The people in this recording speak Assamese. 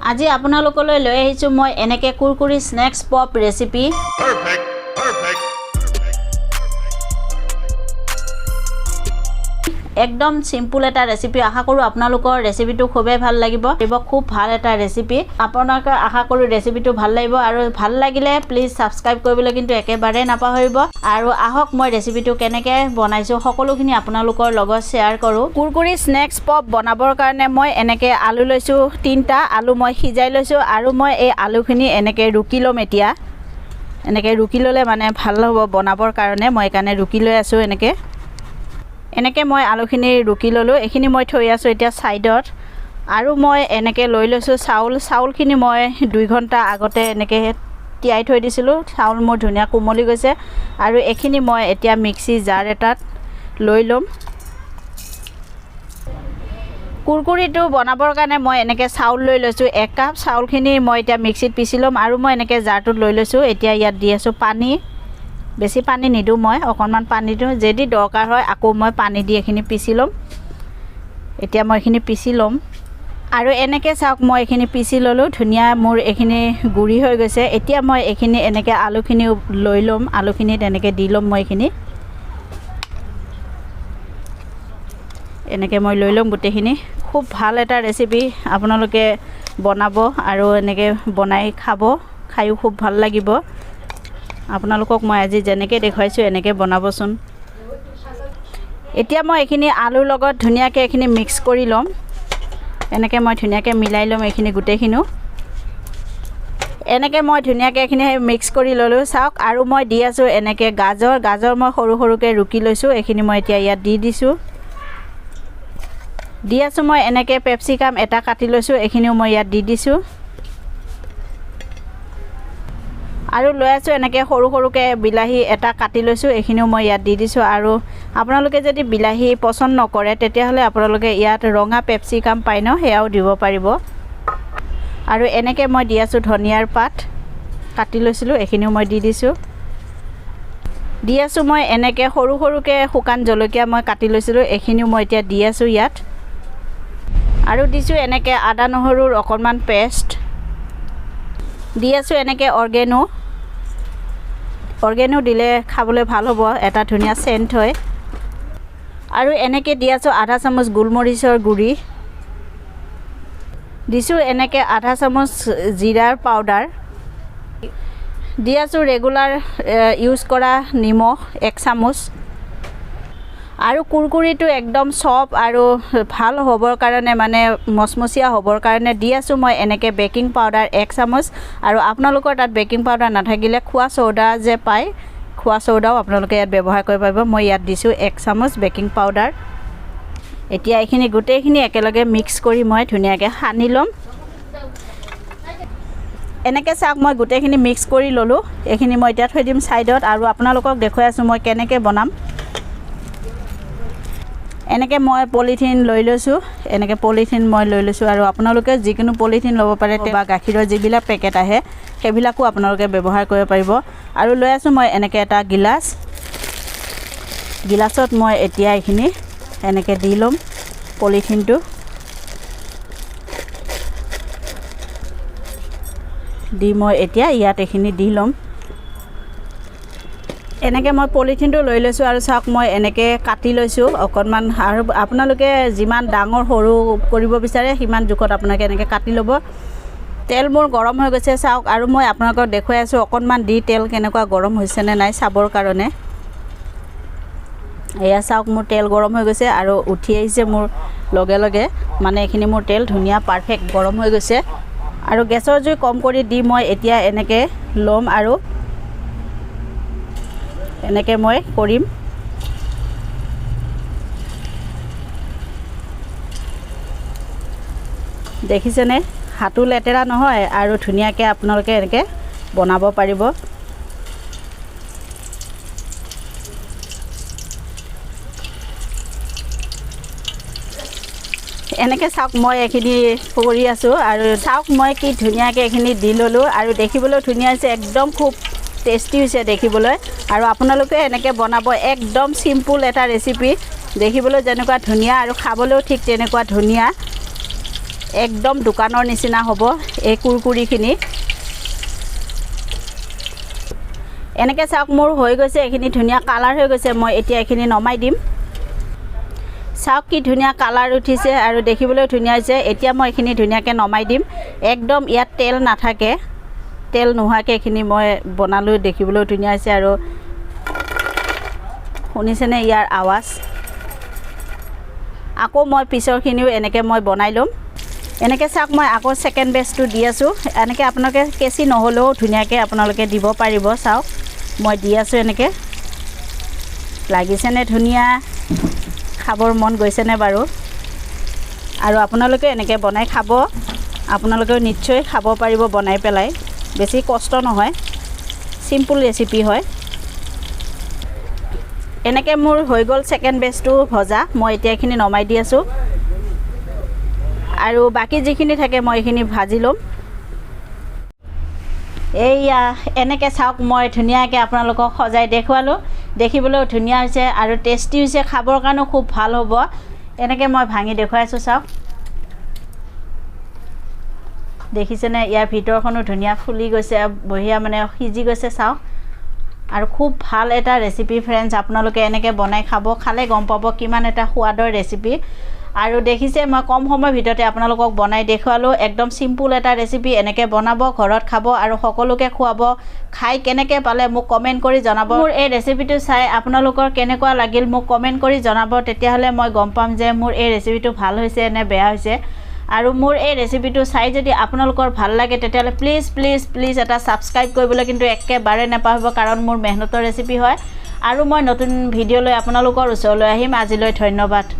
আজি আপোনালোকলৈ লৈ আহিছোঁ মই এনেকৈ কুৰকুৰি স্নেক্স পপ ৰেচিপি। একদম সিম্পল এটা ৰেচিপি। আশা কৰোঁ আপোনালোকৰ ৰেচিপিটো খুবেই ভাল লাগিব। খুব ভাল এটা ৰেচিপি। আপোনালোকে আশা কৰোঁ ৰেচিপিটো ভাল লাগিব আৰু ভাল লাগিলে প্লিজ সাবস্ক্ৰাইব কৰিবলৈ কিন্তু একেবাৰে নাপাহৰিব। আৰু আহক মই ৰেচিপিটো কেনেকৈ বনাইছোঁ সকলোখিনি আপোনালোকৰ লগত শ্বেয়াৰ কৰোঁ। কুৰকুৰি স্নেক্স পপ বনাবৰ কাৰণে মই এনেকৈ আলু লৈছোঁ 3টা আলু মই সিজাই লৈছোঁ আৰু মই এই আলুখিনি এনেকৈ ৰুকি ল'ম। এতিয়া এনেকৈ ৰুকি ল'লে মানে ভাল হ'ব বনাবৰ কাৰণে মই এইকাৰণে ৰুকি লৈ আছোঁ। এনেকৈ মই আলুখিনি ৰুকি ল'লোঁ। এইখিনি মই থৈ আছোঁ এতিয়া ছাইডত। আৰু মই এনেকৈ লৈ লৈছোঁ চাউলখিনি মই 2 ঘণ্টা আগতে এনেকৈ তিয়াই থৈ দিছিলোঁ। চাউল মোৰ ধুনীয়া কোমলি গৈছে আৰু এইখিনি মই এতিয়া মিক্সি জাৰ এটাত লৈ ল'ম। কুৰকুৰিটো বনাবৰ কাৰণে মই এনেকৈ চাউল লৈ লৈছোঁ 1 কাপ। চাউলখিনি মই এতিয়া মিক্সিত পিচি ল'ম আৰু মই এনেকৈ জাৰটোত লৈ লৈছোঁ। এতিয়া ইয়াত দি আছোঁ পানী। বেছি পানী নিদিওঁ, মই অকণমান পানী দিওঁ। যদি দৰকাৰ হয় আকৌ মই পানী দি এইখিনি পিচি ল'ম। এতিয়া মই এইখিনি পিচি ল'ম আৰু এনেকৈ চাওক মই এইখিনি পিচি ল'লোঁ। ধুনীয়া মোৰ এইখিনি গুড়ি হৈ গৈছে। এতিয়া মই এইখিনি এনেকৈ আলুখিনি লৈ ল'ম। আলুখিনিত এনেকৈ দি ল'ম মই এইখিনি। এনেকৈ মই লৈ ল'ম গোটেইখিনি। খুব ভাল এটা ৰেচিপি আপোনালোকে বনাব আৰু এনেকৈ বনাই খাব, খায়ো খুব ভাল লাগিব। আপোনালোকক মই আজি যেনেকৈ দেখুৱাইছোঁ এনেকৈ বনাবচোন। এতিয়া মই এইখিনি আলুৰ লগত ধুনীয়াকৈ এইখিনি মিক্স কৰি ল'ম। এনেকৈ মই ধুনীয়াকৈ মিলাই ল'ম এইখিনি গোটেইখিনিও। এনেকৈ মই ধুনীয়াকৈ এইখিনি মিক্স কৰি ল'লোঁ চাওক। আৰু মই দি আছোঁ এনেকৈ গাজৰ মই সৰু সৰুকৈ ৰুকি লৈছোঁ। এইখিনি মই এতিয়া ইয়াত দি দিছোঁ। দি আছোঁ মই এনেকৈ পেপচিকাম এটা কাটি লৈছোঁ। এইখিনিও মই ইয়াত দি দিছোঁ। আৰু লৈ আছোঁ এনেকৈ সৰু সৰুকৈ বিলাহী এটা কাটি লৈছোঁ। এইখিনিও মই ইয়াত দি দিছোঁ। আৰু আপোনালোকে যদি বিলাহী পচন্দ নকৰে তেতিয়াহ'লে আপোনালোকে ইয়াত ৰঙা পেপচিকাম পায় ন, সেয়াও দিব পাৰিব। আৰু এনেকৈ মই দি আছোঁ ধনিয়াৰ পাত কাটি লৈছিলোঁ। এইখিনিও মই দি দিছোঁ। দি আছোঁ মই এনেকৈ সৰু সৰুকৈ শুকান জলকীয়া মই কাটি লৈছিলোঁ। এইখিনিও মই এতিয়া দি আছোঁ ইয়াত। আৰু দিছোঁ এনেকৈ আদা নহৰুৰ অকণমান পেষ্ট। দি আছোঁ এনেকৈ অৰ্গেনো দিলে খাবলৈ ভাল হ'ব, এটা ধুনীয়া চেণ্ট হয়। আৰু এনেকৈ দি আছোঁ আধা চামুচ গোলমৰিচৰ গুড়ি। দিছোঁ এনেকৈ আধা চামুচ জিৰাৰ পাউডাৰ। দি আছোঁ ৰেগুলাৰ ইউজ কৰা নিমখ 1 চামুচ। আৰু কুৰকুৰিটো একদম চফ্ট আৰু ভাল হ'বৰ কাৰণে মানে মচমচীয়া হ'বৰ কাৰণে দি আছোঁ মই এনেকৈ বেকিং পাউডাৰ 1 চামুচ। আৰু আপোনালোকৰ তাত বেকিং পাউডাৰ নাথাকিলে খোৱা চ'ডা যে পায়, খোৱা চ'ডাও আপোনালোকে ইয়াত ব্যৱহাৰ কৰিব পাৰিব। মই ইয়াত দিছোঁ 1 চামুচ বেকিং পাউডাৰ। এতিয়া এইখিনি গোটেইখিনি একেলগে মিক্স কৰি মই ধুনীয়াকৈ সানি ল'ম। এনেকৈ চাওক মই গোটেইখিনি মিক্স কৰি ল'লোঁ। এইখিনি মই এতিয়া থৈ দিম ছাইডত। আৰু আপোনালোকক দেখুৱাই আছোঁ মই কেনেকৈ বনাম। এনেকৈ মই পলিথিন লৈ লৈছোঁ। এনেকৈ পলিথিন মই লৈ লৈছোঁ। আৰু আপোনালোকে যিকোনো পলিথিন ল'ব পাৰে বা গাখীৰৰ যিবিলাক পেকেট আহে সেইবিলাকো আপোনালোকে ব্যৱহাৰ কৰিব পাৰিব। আৰু লৈ আছোঁ মই এনেকৈ এটা গিলাচত মই এতিয়া এইখিনি এনেকৈ দি ল'ম পলিথিনটো। দি মই এতিয়া ইয়াত এইখিনি দি ল'ম। এনেকৈ মই পলিথিনটো লৈ লৈছোঁ। আৰু চাওক মই এনেকৈ কাটি লৈছোঁ অকণমান। আৰু আপোনালোকে যিমান ডাঙৰ সৰু কৰিব বিচাৰে সিমান জোখত আপোনালোকে এনেকৈ কাটি ল'ব। তেল মোৰ গৰম হৈ গৈছে চাওক। আৰু মই আপোনালোকক দেখুৱাই আছোঁ অকণমান দি তেল কেনেকুৱা গৰম হৈছেনে নাই চাবৰ কাৰণে। এয়া চাওক মোৰ তেল গৰম হৈ গৈছে আৰু উঠি আহিছে মোৰ লগে লগে। মানে এইখিনি মোৰ তেল ধুনীয়া পাৰফেক্ট গৰম হৈ গৈছে। আৰু গেছৰ জুই কম কৰি দি মই এতিয়া এনেকৈ ল'ম আৰু এনেকৈ মই কৰিম। দেখিছেনে, হাতো লেতেৰা নহয় আৰু ধুনীয়াকৈ আপোনালোকে এনেকৈ বনাব পাৰিব। এনেকৈ চাওক মই এইখিনি কৰি আছোঁ। আৰু চাওক মই কি ধুনীয়াকৈ এইখিনি দি ল'লোঁ। আৰু দেখিবলৈ ধুনীয়া হৈছে, একদম খুব টেষ্টি হৈছে দেখিবলৈ। আৰু আপোনালোকে এনেকৈ বনাব, একদম চিম্পুল এটা ৰেচিপি। দেখিবলৈ যেনেকুৱা ধুনীয়া আৰু খাবলৈও ঠিক তেনেকুৱা ধুনীয়া। একদম দোকানৰ নিচিনা হ'ব এই কুৰকুৰিখিনি এনেকৈ চাওক মোৰ হৈ গৈছে এইখিনি ধুনীয়া কালাৰ হৈ গৈছে মই এতিয়া এইখিনি নমাই দিম চাওক কি ধুনীয়া কালাৰ উঠিছে আৰু দেখিবলৈ ধুনীয়া হৈছে এতিয়া মই এইখিনি ধুনীয়াকৈ নমাই দিম একদম ইয়াত তেল নাথাকে তেল নোহোৱাকৈ এইখিনি মই বনালোঁ দেখিবলৈ ধুনীয়া হৈছে আৰু শুনিছেনে ইয়াৰ আৱাজ আকৌ মই পিছৰখিনিও এনেকৈ মই বনাই ল'ম এনেকৈ চাওক মই আকৌ ছেকেণ্ড বেচটো দি আছোঁ এনেকৈ আপোনালোকে কেঁচি নহ'লেও ধুনীয়াকৈ আপোনালোকে দিব পাৰিব চাওক মই দি আছোঁ এনেকৈ লাগিছেনে ধুনীয়া খাবৰ মন গৈছেনে বাৰু আৰু আপোনালোকে এনেকৈ বনাই খাব আপোনালোকেও নিশ্চয় খাব পাৰিব বনাই পেলাই বেছি কষ্ট নহয় চিম্পুল ৰেচিপি হয় এনেকৈ মোৰ হৈ গ'ল ছেকেণ্ড বেচটো ভজা মই এতিয়া এইখিনি নমাই দি আছোঁ আৰু বাকী যিখিনি থাকে মই এইখিনি ভাজি ল'ম এইয়া এনেকৈ চাওক মই ধুনীয়াকৈ আপোনালোকক সজাই দেখুৱালোঁ দেখিবলৈও ধুনীয়া হৈছে আৰু টেষ্টি হৈছে খাবৰ কাৰণেও খুব ভাল হ'ব এনেকৈ মই ভাঙি দেখুৱাইছোঁ চাওক দেখিছেনে ইয়াৰ ভিতৰখনো ধুনীয়া ফুলি গৈছে বঢ়িয়া মানে সিজি গৈছে চাওক আৰু খুব ভাল এটা ৰেচিপি ফ্ৰেণ্ডছ আপোনালোকে এনেকৈ বনাই খাব খালে গম পাব কিমান এটা সোৱাদৰ ৰেচিপি আৰু দেখিছে মই কম সময়ৰ ভিতৰতে আপোনালোকক বনাই দেখুৱালোঁ একদম চিম্পুল এটা ৰেচিপি এনেকৈ বনাব ঘৰত খাব আৰু সকলোকে খুৱাব খাই কেনেকৈ পালে মোক কমেণ্ট কৰি জনাব মোৰ এই ৰেচিপিটো চাই আপোনালোকৰ কেনেকুৱা লাগিল মোক কমেণ্ট কৰি জনাব তেতিয়াহ'লে মই গম পাম যে মোৰ এই ৰেচিপিটো ভাল হৈছে নে বেয়া হৈছে আৰু মোৰ এই ৰেচিপিটো চাই যদি আপোনালোকৰ ভাল লাগে তেতিয়াহ'লে প্লিজ প্লিজ প্লিজ এটা ছাবস্ক্ৰাইব কৰিবলৈ কিন্তু একেবাৰে নাপাহৰিব কাৰণ মোৰ মেহনতৰ ৰেচিপি হয় আৰু মই নতুন ভিডিঅ' লৈ আপোনালোকৰ ওচৰলৈ আহিম আজিলৈ ধন্যবাদ